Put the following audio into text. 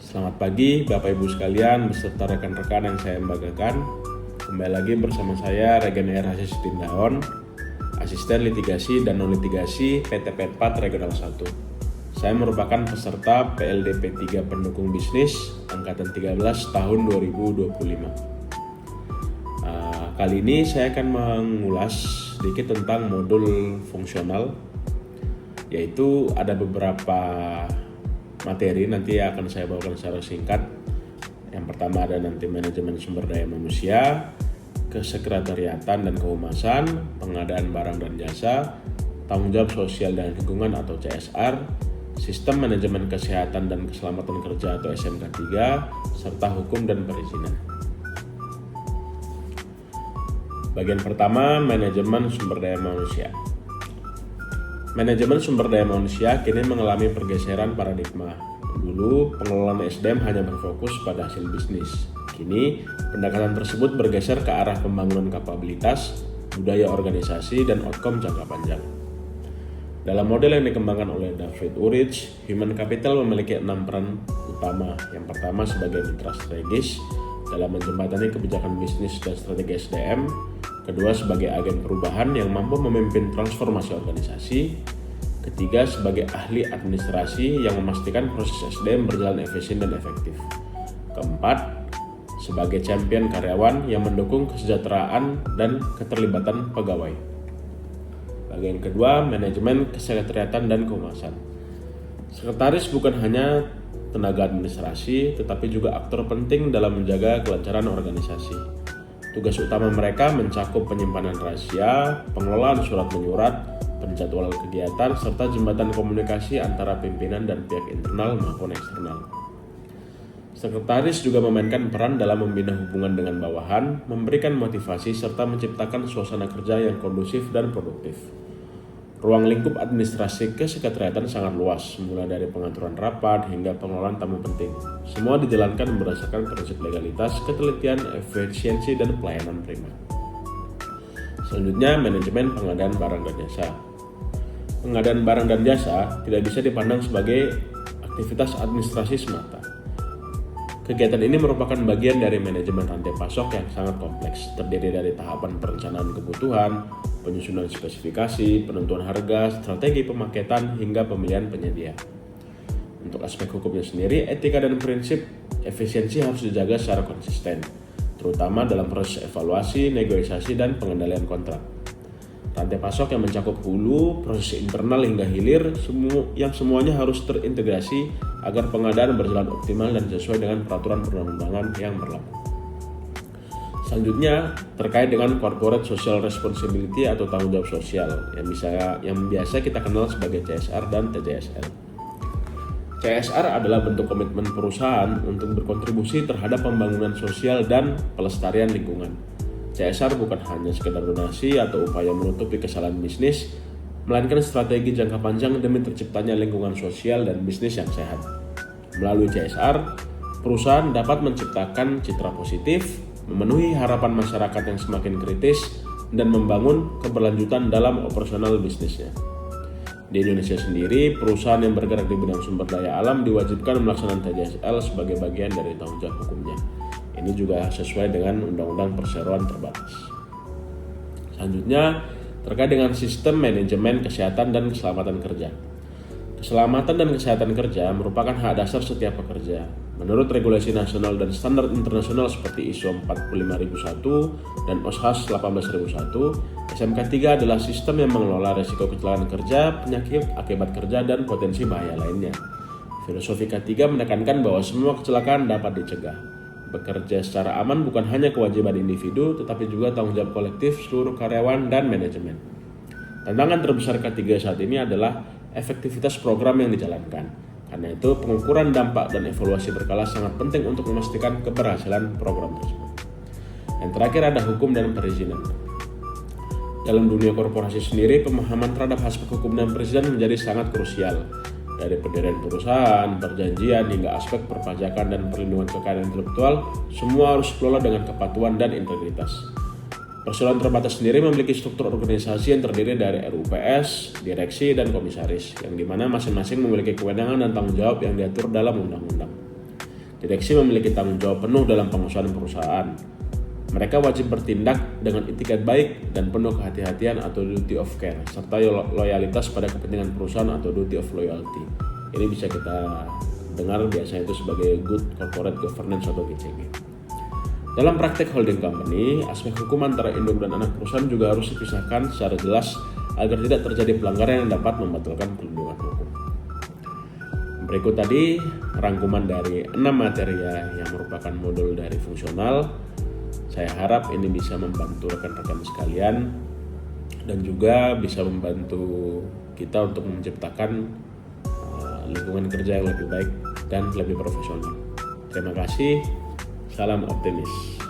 Selamat pagi Bapak Ibu sekalian beserta rekan-rekan yang saya banggakan. Kembali lagi bersama saya Regen R. Hasis Tindaon, Asisten Litigasi dan Non-Litigasi PT Petpat Regional 1. Saya merupakan peserta PLDP 3 Pendukung Bisnis Angkatan 13 tahun 2025. Kali ini saya akan mengulas sedikit tentang modul fungsional, yaitu ada beberapa materi nanti akan saya bawakan secara singkat. Yang pertama ada nanti manajemen sumber daya manusia, kesekretariatan dan kehumasan, pengadaan barang dan jasa, tanggung jawab sosial dan lingkungan atau CSR, sistem manajemen kesehatan dan keselamatan kerja atau SMK 3, serta hukum dan perizinan. Bagian pertama, manajemen sumber daya manusia. Manajemen sumber daya manusia kini mengalami pergeseran paradigma. Dulu, pengelolaan SDM hanya berfokus pada hasil bisnis. Kini, pendekatan tersebut bergeser ke arah pembangunan kapabilitas, budaya organisasi, dan outcome jangka panjang. Dalam model yang dikembangkan oleh David Ulrich, Human Capital memiliki 6 peran utama. Yang pertama sebagai mitra strategis dalam menjembatani kebijakan bisnis dan strategi SDM. Kedua, sebagai agen perubahan yang mampu memimpin transformasi organisasi. Ketiga, sebagai ahli administrasi yang memastikan proses SDM berjalan efisien dan efektif. Keempat, sebagai champion karyawan yang mendukung kesejahteraan dan keterlibatan pegawai. Bagian kedua, manajemen kesekretariatan dan kehumasan. Sekretaris bukan hanya tenaga administrasi, tetapi juga aktor penting dalam menjaga kelancaran organisasi. Tugas utama mereka mencakup penyimpanan rahasia, pengelolaan surat menyurat, penjadwalan kegiatan, serta jembatan komunikasi antara pimpinan dan pihak internal maupun eksternal. Sekretaris juga memainkan peran dalam membina hubungan dengan bawahan, memberikan motivasi, serta menciptakan suasana kerja yang kondusif dan produktif. Ruang lingkup administrasi kesekretariatan sangat luas, mulai dari pengaturan rapat hingga pengelolaan tamu penting. Semua dijalankan berdasarkan prinsip legalitas, ketelitian, efisiensi, dan pelayanan prima. Selanjutnya, manajemen pengadaan barang dan jasa. Pengadaan barang dan jasa tidak bisa dipandang sebagai aktivitas administrasi semata. Kegiatan ini merupakan bagian dari manajemen rantai pasok yang sangat kompleks, terdiri dari tahapan perencanaan kebutuhan, penyusunan spesifikasi, penentuan harga, strategi pemaketan, hingga pemilihan penyedia. Untuk aspek hukumnya sendiri, etika dan prinsip efisiensi harus dijaga secara konsisten, terutama dalam proses evaluasi, negosiasi, dan pengendalian kontrak. Rantai pasok yang mencakup hulu, proses internal hingga hilir, yang semuanya harus terintegrasi agar pengadaan berjalan optimal dan sesuai dengan peraturan perundang-undangan yang berlaku. Selanjutnya, terkait dengan corporate social responsibility atau tanggung jawab sosial yang biasa kita kenal sebagai CSR dan TJSL. CSR adalah bentuk komitmen perusahaan untuk berkontribusi terhadap pembangunan sosial dan pelestarian lingkungan. CSR bukan hanya sekedar donasi atau upaya menutupi kesalahan bisnis, melainkan strategi jangka panjang demi terciptanya lingkungan sosial dan bisnis yang sehat. Melalui CSR, perusahaan dapat menciptakan citra positif, memenuhi harapan masyarakat yang semakin kritis, dan membangun keberlanjutan dalam operasional bisnisnya. Di Indonesia sendiri, perusahaan yang bergerak di bidang sumber daya alam diwajibkan melaksanakan TJSL sebagai bagian dari tanggung jawab hukumnya. Ini juga sesuai dengan Undang-Undang Perseroan Terbatas. Selanjutnya, terkait dengan sistem manajemen kesehatan dan keselamatan kerja. Keselamatan dan kesehatan kerja merupakan hak dasar setiap pekerja. Menurut regulasi nasional dan standar internasional seperti ISO 45001 dan OSHAS 18001, SMK 3 adalah sistem yang mengelola risiko kecelakaan kerja, penyakit akibat kerja, dan potensi bahaya lainnya. Filosofi K3 menekankan bahwa semua kecelakaan dapat dicegah. Bekerja secara aman bukan hanya kewajiban individu, tetapi juga tanggung jawab kolektif seluruh karyawan dan manajemen. Tantangan terbesar K3 saat ini adalah efektivitas program yang dijalankan. Karena itu, pengukuran dampak dan evaluasi berkala sangat penting untuk memastikan keberhasilan program tersebut. Yang terakhir ada hukum dan perizinan. Dalam dunia korporasi sendiri, pemahaman terhadap aspek hukum dan perizinan menjadi sangat krusial. Dari pendirian perusahaan, perjanjian, hingga aspek perpajakan dan perlindungan kekayaan intelektual, semua harus dikelola dengan kepatuhan dan integritas. Perseroan Terbatas sendiri memiliki struktur organisasi yang terdiri dari RUPS, direksi, dan komisaris, yang dimana masing-masing memiliki kewenangan dan tanggung jawab yang diatur dalam undang-undang. Direksi memiliki tanggung jawab penuh dalam pengurusan perusahaan. Mereka wajib bertindak dengan itikat baik dan penuh kehati-hatian atau duty of care, serta loyalitas pada kepentingan perusahaan atau duty of loyalty. Ini bisa kita dengar biasanya itu sebagai good corporate governance atau GCG. Dalam praktek holding company, aspek hukum antara induk dan anak perusahaan juga harus dipisahkan secara jelas agar tidak terjadi pelanggaran yang dapat membatalkan perlindungan hukum. Berikut tadi rangkuman dari 6 materi yang merupakan modul dari fungsional. Saya harap ini bisa membantu rekan-rekan sekalian dan juga bisa membantu kita untuk menciptakan lingkungan kerja yang lebih baik dan lebih profesional. Terima kasih, salam optimis.